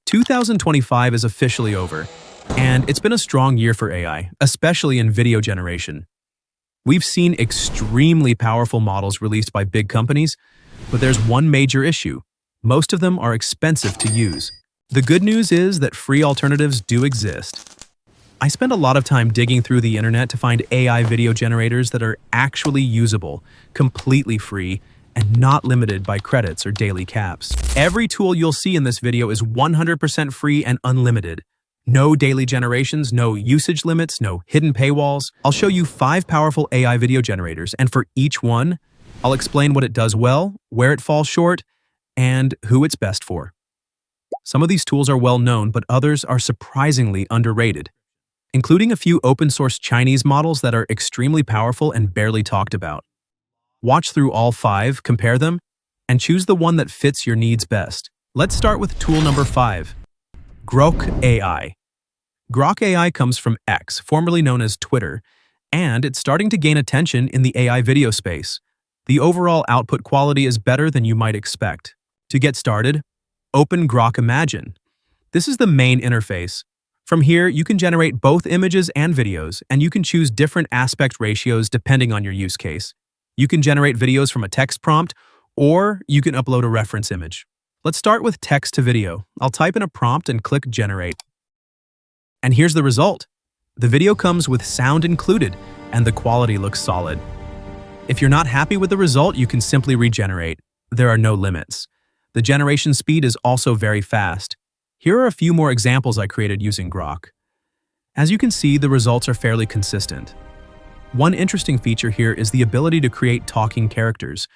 2025 is officially over, and it's been a strong year for AI, especially in video generation. We've seen extremely powerful models released by big companies, but there's one major issue. Most of them are expensive to use. The good news is that free alternatives do exist. I spend a lot of time digging through the internet to find AI video generators that are actually usable, completely free, and not limited by credits or daily caps. Every tool you'll see in this video is 100% free and unlimited. No daily generations, no usage limits, no hidden paywalls. I'll show you 5 powerful AI video generators, and for each one, I'll explain what it does well, where it falls short, and who it's best for. Some of these tools are well known, but others are surprisingly underrated, including a few open-source Chinese models that are extremely powerful and barely talked about. Watch through all 5, compare them, and choose the one that fits your needs best. Let's start with tool number 5, Grok AI. Grok AI comes from X, formerly known as Twitter, and it's starting to gain attention in the AI video space. The overall output quality is better than you might expect. To get started, open Grok Imagine. This is the main interface. From here, you can generate both images and videos, and you can choose different aspect ratios depending on your use case. You can generate videos from a text prompt, or you can upload a reference image. Let's start with text to video. I'll type in a prompt and click Generate. And here's the result. The video comes with sound included, and the quality looks solid. If you're not happy with the result, you can simply regenerate. There are no limits. The generation speed is also very fast. Here are a few more examples I created using Grok. As you can see, the results are fairly consistent. One interesting feature here is the ability to create talking characters,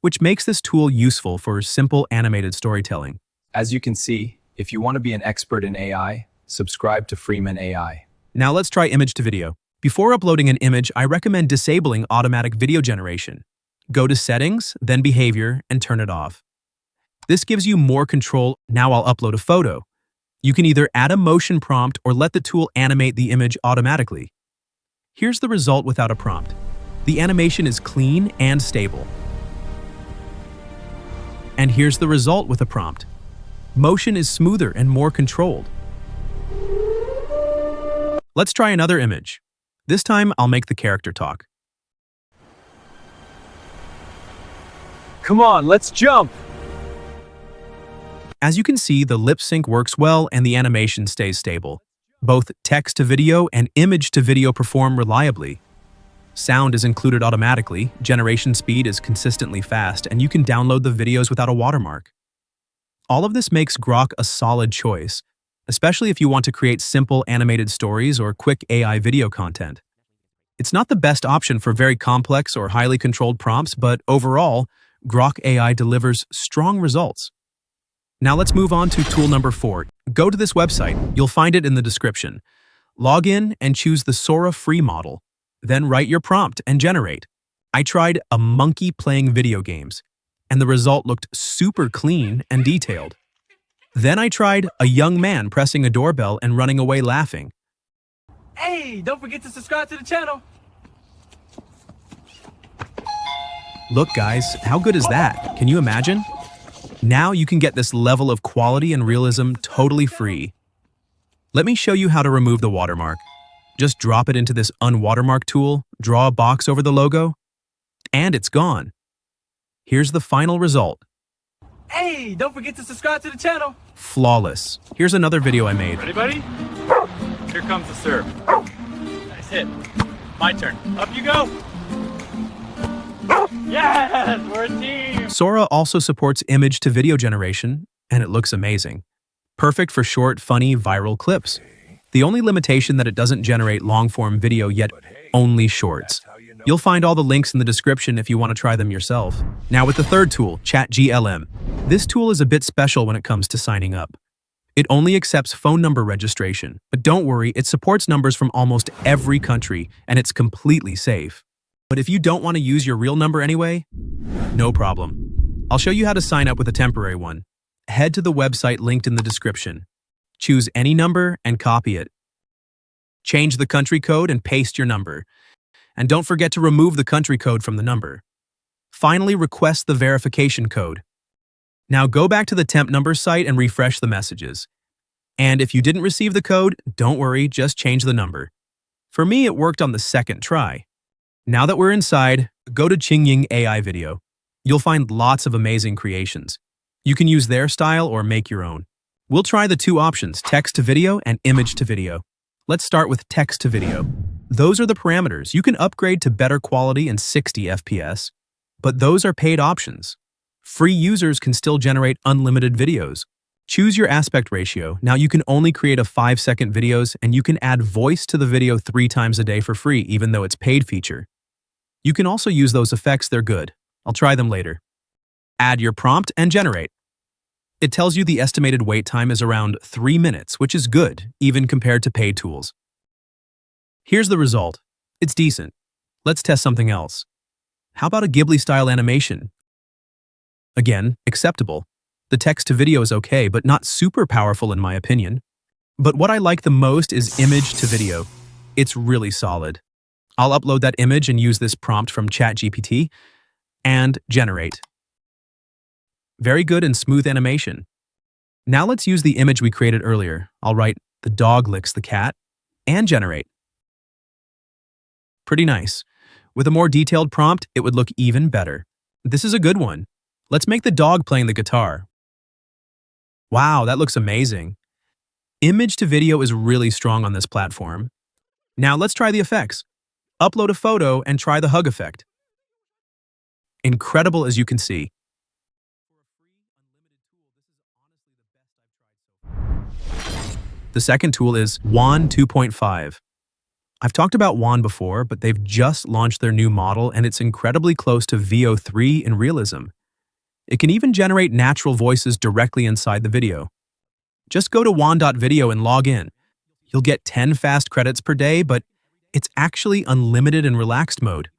which makes this tool useful for simple animated storytelling. As you can see, if you want to be an expert in AI, subscribe to Hunyuan AI. Now let's try image to video. Before uploading an image, I recommend disabling automatic video generation. Go to Settings, then Behavior, and turn it off. This gives you more control. Now I'll upload a photo. You can either add a motion prompt or let the tool animate the image automatically. Here's the result without a prompt. The animation is clean and stable. And here's the result with a prompt. Motion is smoother and more controlled. Let's try another image. This time, I'll make the character talk. Come on, let's jump! As you can see, the lip sync works well and the animation stays stable. Both text to video and image to video perform reliably. Sound is included automatically, generation speed is consistently fast, and you can download the videos without a watermark. All of this makes Grok a solid choice, especially if you want to create simple animated stories or quick AI video content. It's not the best option for very complex or highly controlled prompts, but overall, Grok AI delivers strong results. Now let's move on to tool number 4. Go to this website, you'll find it in the description. Log in and choose the Sora free model. Then write your prompt and generate. I tried a monkey playing video games, and the result looked super clean and detailed. Then I tried a young man pressing a doorbell and running away laughing. Hey, don't forget to subscribe to the channel. Look guys, how good is that? Can you imagine? Now you can get this level of quality and realism totally free. Let me show you how to remove the watermark. Just drop it into this unwatermark tool, draw a box over the logo, and it's gone. Here's the final result. Hey, don't forget to subscribe to the channel. Flawless. Here's another video I made. Ready, buddy? Here comes the serve. Nice hit. My turn. Up you go. Yes, we're a team. Sora also supports image to video generation, and it looks amazing. Perfect for short, funny, viral clips. The only limitation that it doesn't generate long-form video yet, only shorts. You'll find all the links in the description if you want to try them yourself. Now with the third tool, Chat GLM. This tool is a bit special when it comes to signing up. It only accepts phone number registration, but don't worry, it supports numbers from almost every country, and it's completely safe. But if you don't want to use your real number anyway, no problem. I'll show you how to sign up with a temporary one. Head to the website linked in the description. Choose any number and copy it. Change the country code and paste your number. And don't forget to remove the country code from the number. Finally, request the verification code. Now go back to the temp number site and refresh the messages. And if you didn't receive the code, don't worry, just change the number. For me, it worked on the second try. Now that we're inside, go to Hunyuan AI video. You'll find lots of amazing creations. You can use their style or make your own. We'll try the two options, text to video and image to video. Let's start with text to video. Those are the parameters. You can upgrade to better quality and 60 FPS, but those are paid options. Free users can still generate unlimited videos. Choose your aspect ratio. Now you can only create a 5-second videos and you can add voice to the video 3 times a day for free, even though it's paid feature. You can also use those effects, they're good. I'll try them later. Add your prompt and generate. It tells you the estimated wait time is around 3 minutes, which is good, even compared to paid tools. Here's the result. It's decent. Let's test something else. How about a Ghibli-style animation? Again, acceptable. The text to video is okay, but not super powerful in my opinion. But what I like the most is image to video. It's really solid. I'll upload that image and use this prompt from ChatGPT and generate. Very good and smooth animation. Now let's use the image we created earlier. I'll write, "The dog licks the cat," and generate. Pretty nice. With a more detailed prompt, it would look even better. This is a good one. Let's make the dog playing the guitar. Wow, that looks amazing. Image to video is really strong on this platform. Now let's try the effects. Upload a photo and try the hug effect. Incredible as you can see. The second tool is Wan 2.5. I've talked about Wan before, but they've just launched their new model and it's incredibly close to VO3 in realism. It can even generate natural voices directly inside the video. Just go to wan.video and log in. You'll get 10 fast credits per day, but it's actually unlimited in relaxed mode.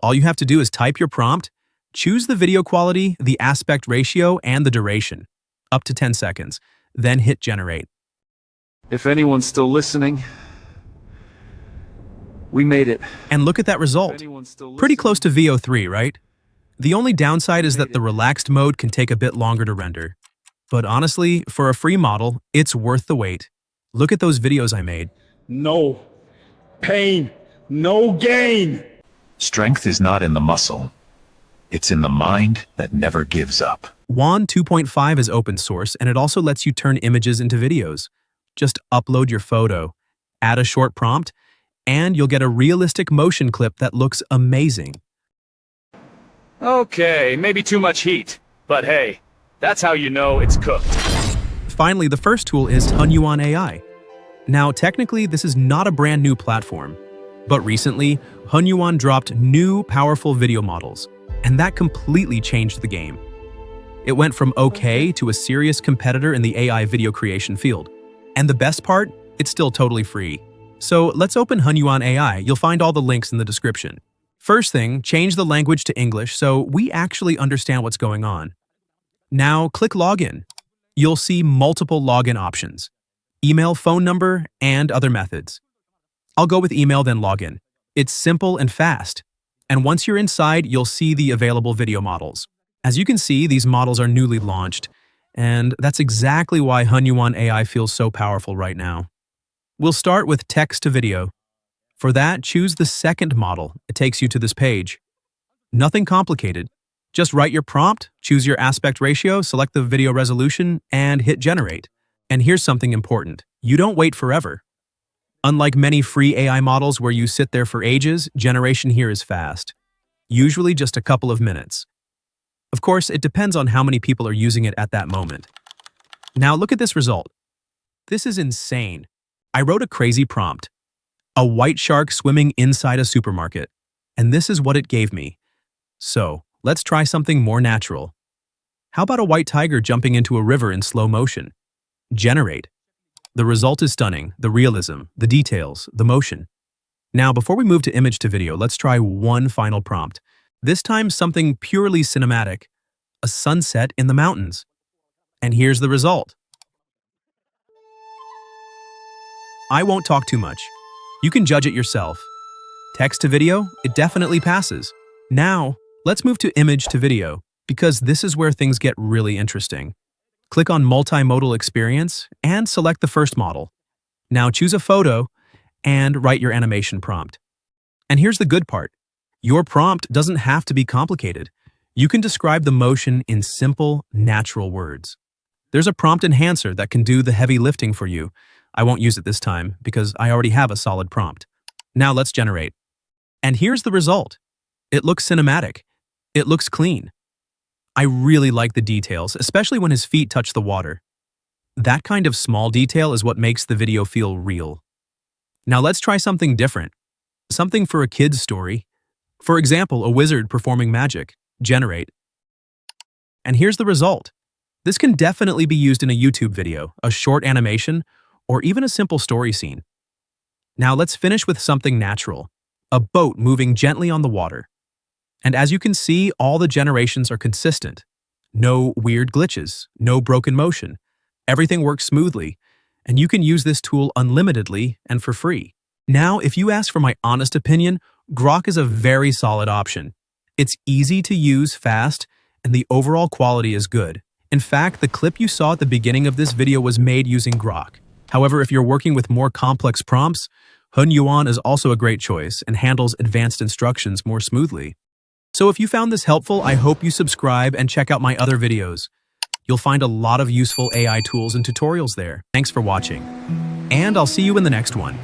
All you have to do is type your prompt, choose the video quality, the aspect ratio, and the duration, up to 10 seconds, then hit generate. If anyone's still listening, we made it. And look at that result. Pretty close to VO3, right? The only downside is that the relaxed mode can take a bit longer to render. But honestly, for a free model, it's worth the wait. Look at those videos I made. No pain, no gain. Strength is not in the muscle. It's in the mind that never gives up. Wan 2.5 is open source, and it also lets you turn images into videos. Just upload your photo, add a short prompt, and you'll get a realistic motion clip that looks amazing. Okay, maybe too much heat. But hey, that's how you know it's cooked. Finally, the first tool is Hunyuan AI. Now, technically, this is not a brand new platform, but recently, Hunyuan dropped new, powerful video models, and that completely changed the game. It went from okay to a serious competitor in the AI video creation field. And the best part, it's still totally free. So let's open Hunyuan AI. You'll find all the links in the description. First thing, change the language to English so we actually understand what's going on. Now click Login. You'll see multiple login options: email, phone number, and other methods. I'll go with email, then login. It's simple and fast. And once you're inside, you'll see the available video models. As you can see, these models are newly launched, and that's exactly why Hunyuan AI feels so powerful right now. We'll start with text to video. For that, choose the second model. It takes you to this page. Nothing complicated. Just write your prompt, choose your aspect ratio, select the video resolution, and hit generate. And here's something important. You don't wait forever. Unlike many free AI models where you sit there for ages, generation here is fast. Usually just a couple of minutes. Of course, it depends on how many people are using it at that moment. Now look at this result. This is insane. I wrote a crazy prompt. A white shark swimming inside a supermarket. And this is what it gave me. So, let's try something more natural. How about a white tiger jumping into a river in slow motion? Generate. The result is stunning. The realism, the details, the motion. Now, before we move to image to video, let's try one final prompt. This time something purely cinematic. A sunset in the mountains. And here's the result. I won't talk too much. You can judge it yourself. Text to video, it definitely passes. Now, let's move to image to video, because this is where things get really interesting. Click on Multimodal Experience and select the first model. Now choose a photo and write your animation prompt. And here's the good part. Your prompt doesn't have to be complicated. You can describe the motion in simple, natural words. There's a prompt enhancer that can do the heavy lifting for you. I won't use it this time because I already have a solid prompt. Now let's generate. And here's the result. It looks cinematic. It looks clean. I really like the details, especially when his feet touch the water. That kind of small detail is what makes the video feel real. Now let's try something different. Something for a kid's story. For example, a wizard performing magic. Generate. And here's the result. This can definitely be used in a YouTube video, a short animation, or even a simple story scene. Now let's finish with something natural. A boat moving gently on the water. And as you can see, all the generations are consistent. No weird glitches, no broken motion. Everything works smoothly, and you can use this tool unlimitedly and for free. Now, if you ask for my honest opinion, Grok is a very solid option. It's easy to use, fast, and the overall quality is good. In fact, the clip you saw at the beginning of this video was made using Grok. However, if you're working with more complex prompts, Hunyuan is also a great choice and handles advanced instructions more smoothly. So if you found this helpful, I hope you subscribe and check out my other videos. You'll find a lot of useful AI tools and tutorials there. Thanks for watching, and I'll see you in the next one.